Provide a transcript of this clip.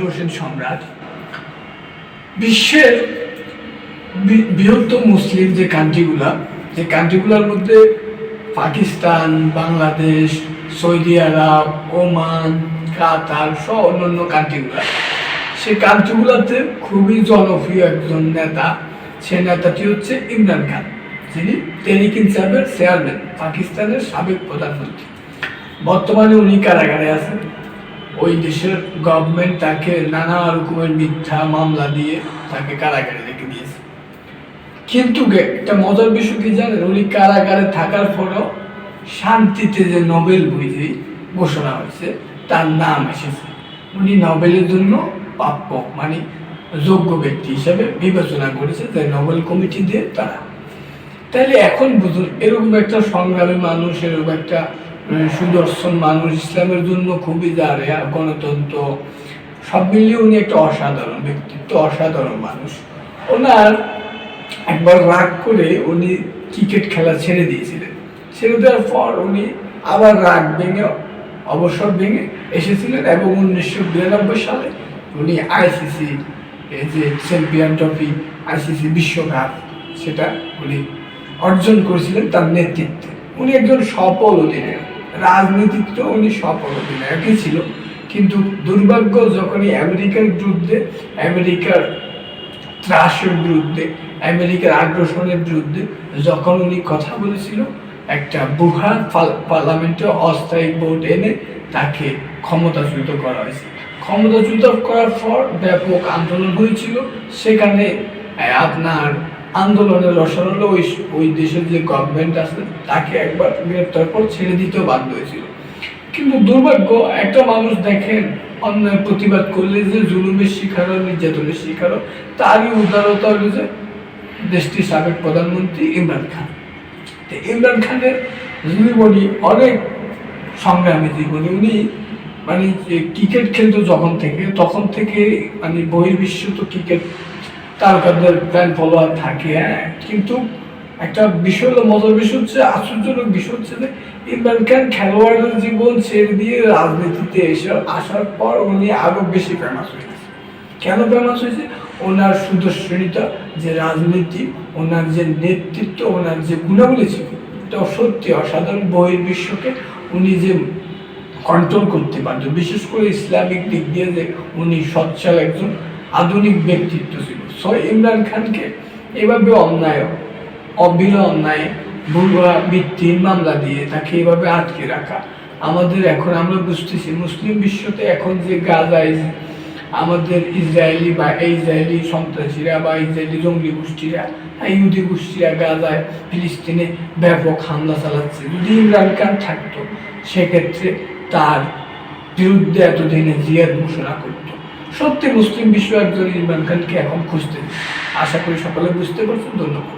হোসেন সম্রাট বিশ্বের বৃহত্তম মুসলিম যে কান্ট্রিগুলোর মধ্যে পাকিস্তান, বাংলাদেশ, সৌদি আরব, ওমান, কাতার সহ অন্যান্য কান্ট্রিগুলো, সেই কান্ট্রিগুলোতে খুবই জনপ্রিয় একজন নেতা। সে নেতাটি হচ্ছে ইমরান খান, যিনি তেহরিক ইনসাফের চেয়ারম্যান, পাকিস্তানের সাবেক প্রধানমন্ত্রী। বর্তমানে উনি কারাগারে আছেন। ওই দেশের গভর্নমেন্ট তাকে নানা রকমের মিথ্যা মামলা দিয়ে তাকে কারাগারে রেখে দিয়েছে। কিন্তু একটা মজার বিষয় কি জানেন, উনি কারাগারে থাকার পরও শান্তিতে যে নোবেল বই ঘোষণা হয়েছে তার নাম এসেছে। উনি নোবেলের জন্য প্রাপ্য, মানে যোগ্য ব্যক্তি হিসেবে বিবেচনা করেছে যে নোবেল কমিটি দিয়ে তারা। তাহলে এখন বুঝুন, এরকম একটা সংগ্রামী মানুষ, এরকম একটা সুদর্শন মানুষ, ইসলামের জন্য খুবই জারে, গণতন্ত্র সব মিলিয়ে উনি একটা অসাধারণ ব্যক্তিত্ব, অসাধারণ মানুষ। ওনার একবার রাগ করে উনি ক্রিকেট খেলা ছেড়ে দিয়েছিলেন। ছেড়ে দেওয়ার পর উনি আবার রাগ ভেঙে, অবসর ভেঙে এসেছিলেন এবং 1992 সালে উনি আইসিসি যে চ্যাম্পিয়ন ট্রফি, আইসিসি বিশ্বকাপ, সেটা উনি অর্জন করেছিলেন তার নেতৃত্বে। উনি একজন সফল অধিনায়ক, রাজনীতিতে উনি সফল অধিনায়কই ছিল। কিন্তু দুর্ভাগ্য, যখনই আমেরিকার বিরুদ্ধে, আমেরিকার ত্রাসের বিরুদ্ধে, আমেরিকার আগ্রাসনের বিরুদ্ধে যখন উনি কথা বলেছিল, একটা বুহা পার্লামেন্টে অস্থায়ী ভোট এনে তাকে ক্ষমতাচ্যুত করা হয়েছে। ক্ষমতাচ্যুত করার পর ব্যাপক আন্দোলন হয়েছিল। সেখানে আপনার আন্দোলনের রসায়ন ওই দেশের যে গভর্নমেন্ট আছে তাকে একবার গ্রেপ্তার করে ছেড়ে দিতেও বাধ্য হয়েছিল। কিন্তু দুর্ভাগ্য, একটা মানুষ দেখেন অন্যায় প্রতিবাদ করলে যে জুলুমের শিকার হয়, নির্যাতনের শিকার হয়, তারই উদারতা হলো যে দেশটির সাবেক প্রধানমন্ত্রী ইমরান খান। তো ইমরান খানের জীবনী অনেক সংগ্রামী জীবনী। উনি মানে ক্রিকেট খেলতো তখন থেকে মানে বহির্বিশ্ব তো ক্রিকেট তারকাদের ফ্যান ফলোয়ার থাকে, কিন্তু একটা বিষয় হলো, মজার বিষয় হচ্ছে, আশ্চর্যজনক বিষয় হচ্ছে যে ইমরান খান খেলোয়াড়ের জীবন ছেড়ে দিয়ে রাজনীতিতে আসার পর উনি আরো বেশি ফেমাস হয়েছে। কেন ফেমাস হয়েছে? ওনার সুদর্শনিতা, যে রাজনীতি, ওনার যে নেতৃত্ব, ওনার যে গুণাবলী ছিল, এটা সত্যি অসাধারণ। বহির্বিশ্বকে উনি যে কন্ট্রোল করতে পারতেন, বিশেষ করে ইসলামিক দিক দিয়ে যে উনি সচ্ছল একজন আধুনিক ব্যক্তিত্ব ছিল। সো ইমরান খানকে এভাবে অন্যায় ভুয়া ভিত্তির মামলা দিয়ে তাকে এভাবে আটকে রাখা, আমরা বুঝতেছি মুসলিম বিশ্বতে এখন যে গাজায় আমাদের ইসরায়েলি সন্ত্রাসীরা বা ইসরায়েলি জঙ্গি গোষ্ঠীরা, ইহুদি গোষ্ঠীরা গাজায়, ফিলিস্তিনে ব্যাপক হামলা চালাচ্ছে। যদি ইমরান খান থাকতো, সেক্ষেত্রে তার বিরুদ্ধে এতদিনে জিহাদ ঘোষণা করতো। সত্যি মুসলিম বিশ্ব একজন ইমরান খানকে এখন খুঁজতে। আশা করি সকলে বুঝতে পারছেন। ধন্যবাদ।